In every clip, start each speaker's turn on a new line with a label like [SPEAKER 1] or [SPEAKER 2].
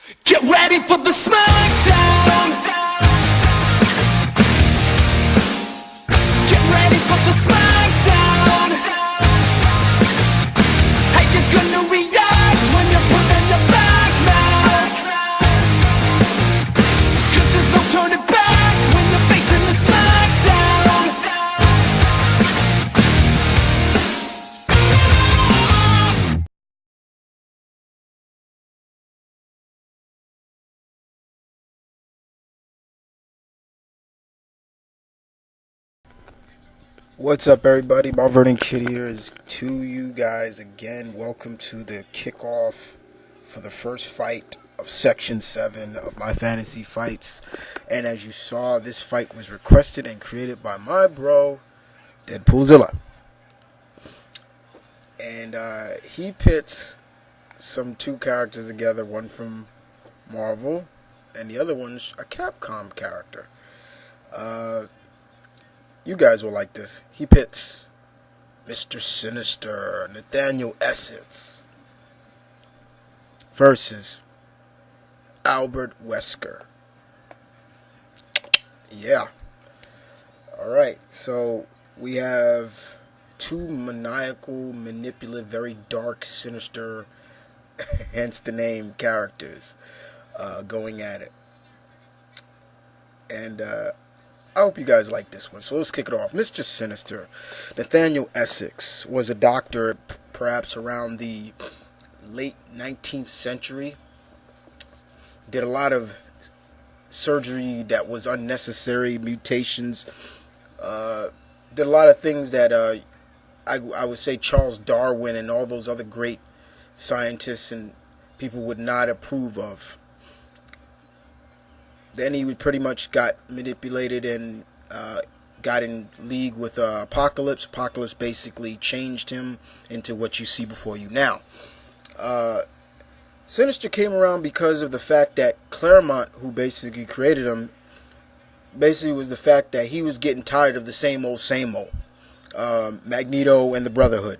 [SPEAKER 1] Get ready for the smackdown. Get ready for the smackdown. How you gonna react when you're put in your back now? 'Cause there's no turning back when you're facing the smackdown.
[SPEAKER 2] What's up, everybody? My Verdant Kid here is to you guys again. Welcome to the kickoff for the first fight of Section 7 of my fantasy fights. And as you saw, this fight was requested and created by my bro, Deadpoolzilla. And he pits two characters together, one from Marvel and the other one's a Capcom character. You guys will like this. He pits Mr. Sinister, Nathaniel Essex versus Albert Wesker. Yeah. Alright, so we have two maniacal, manipulative, very dark, sinister, hence the name, characters going at it. And I hope you guys like this one. So let's kick it off. Mr. Sinister, Nathaniel Essex, was a doctor perhaps around the late 19th century. Did a lot of surgery that was unnecessary, mutations. Did a lot of things that I would say Charles Darwin and all those other great scientists and people would not approve of. Then he pretty much got manipulated and got in league with Apocalypse. Apocalypse basically changed him into what you see before you now. Sinister came around because of the fact that Claremont, who basically created him, basically was the fact that he was getting tired of the same old, same old. Magneto and the Brotherhood.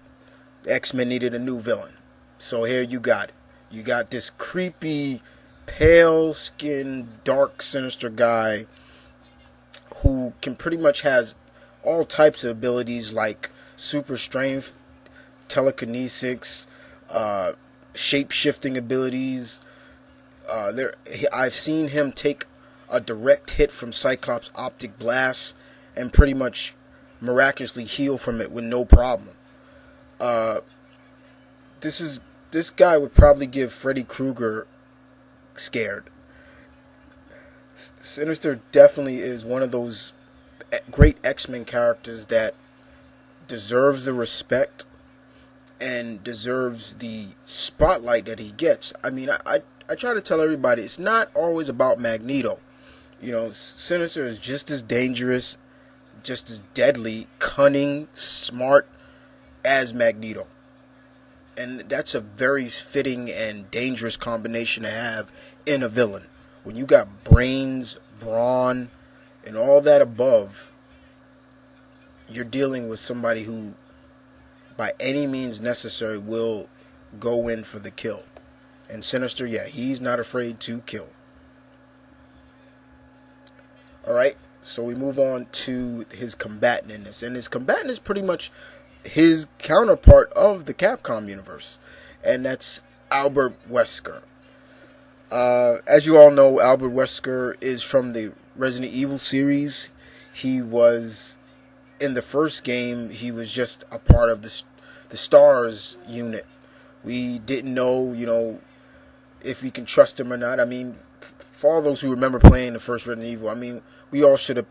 [SPEAKER 2] The X-Men needed a new villain. So here you got it. You got this creepy, pale-skinned, dark, sinister guy who can pretty much has all types of abilities like super strength, telekinesis, shape-shifting abilities. I've seen him take a direct hit from Cyclops' optic blast and pretty much miraculously heal from it with no problem. This guy would probably give Freddy Krueger scared. Sinister definitely is one of those great X-Men characters that deserves the respect and deserves the spotlight that he gets. I mean, I try to tell everybody it's not always about Magneto. You know, Sinister is just as dangerous, just as deadly, cunning, smart as Magneto. And that's a very fitting and dangerous combination to have in a villain. When you got brains, brawn, and all that above, you're dealing with somebody who, by any means necessary, will go in for the kill. And Sinister, yeah, he's not afraid to kill. Alright, so we move on to his combatant in this. And his combatant is pretty much his counterpart of the Capcom universe, and that's Albert Wesker. As you all know, Albert Wesker is from the Resident Evil series. He was in the first game. He was just a part of the STARS unit. We didn't know, if we can trust him or not. I mean, for all those who remember playing the first Resident Evil, I mean, we all should have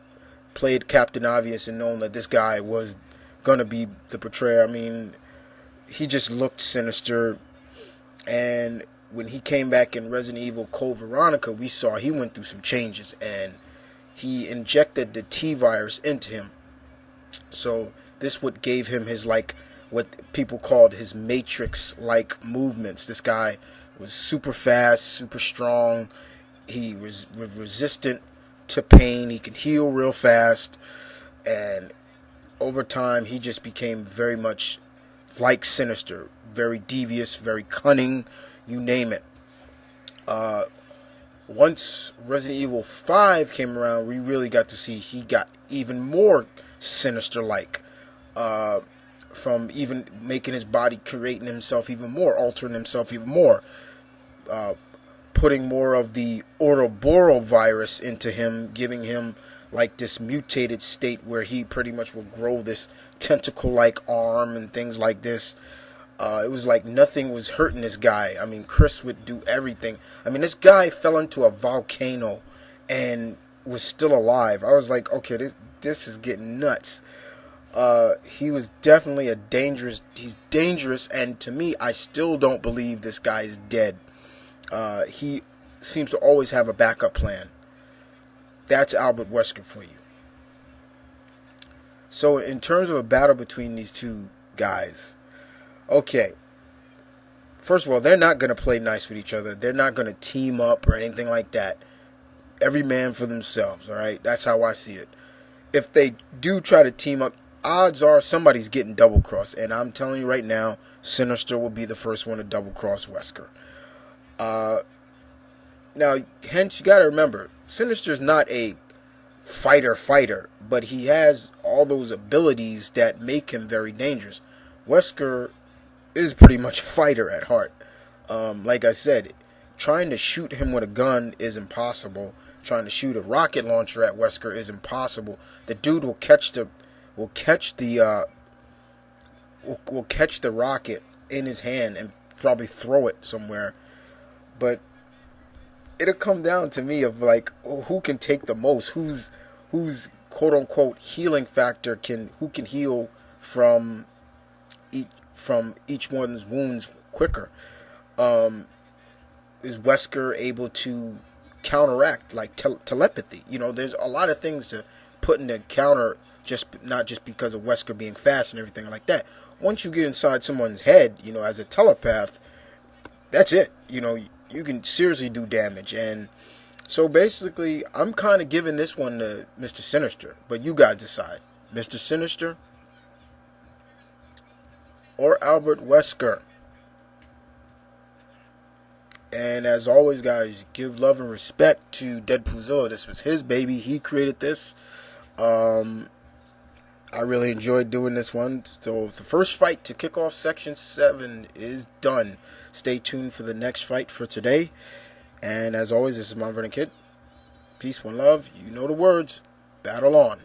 [SPEAKER 2] played Captain Obvious and known that this guy was gonna be the portrayer. I mean, he just looked sinister, and when he came back in Resident Evil Code Veronica, we saw he went through some changes, and he injected the T-virus into him. So this what gave him his, like, what people called his Matrix-like movements. This guy was super fast, super strong. He was resistant to pain. He could heal real fast, and over time, he just became very much like Sinister. Very devious, very cunning, you name it. once Resident Evil 5 came around, we really got to see he got even more Sinister-like. From even making his body, creating himself even more, altering himself even more, putting more of the Ouroboros virus into him, giving him like this mutated state where he pretty much will grow this tentacle-like arm and things like this. It was like nothing was hurting this guy. I mean, Chris would do everything. I mean, this guy fell into a volcano and was still alive. I was like, okay, this is getting nuts. He was definitely he's dangerous, and to me, I still don't believe this guy is dead. He seems to always have a backup plan. That's Albert Wesker for you. So in terms of a battle between these two guys, okay, first of all, they're not going to play nice with each other. They're not going to team up or anything like that. Every man for themselves, alright? That's how I see it. If they do try to team up, odds are somebody's getting double-crossed. And I'm telling you right now, Sinister will be the first one to double-cross Wesker. Now, hence, you got to remember, Sinister's not a fighter, but he has all those abilities that make him very dangerous. Wesker is pretty much a fighter at heart. Like I said, trying to shoot him with a gun is impossible. Trying to shoot a rocket launcher at Wesker is impossible. The dude will catch the rocket in his hand and probably throw it somewhere. But it'll come down to me of like, who can take the most, who's quote unquote healing factor who can heal from each one's wounds quicker. Is Wesker able to counteract like telepathy? You know, there's a lot of things to put in the counter, not just because of Wesker being fast and everything like that. Once you get inside someone's head, you know, as a telepath, that's it. You know, you can seriously do damage. And so basically, I'm kind of giving this one to Mr. Sinister, but you guys decide. Mr. Sinister or Albert Wesker. And as always, guys, give love and respect to Deadpoolzilla. This was his baby. He created this. I really enjoyed doing this one. So the first fight to kick off Section 7 is done. Stay tuned for the next fight for today. And as always, this is Mount Vernon Kid. Peace, one love. You know the words. Battle on.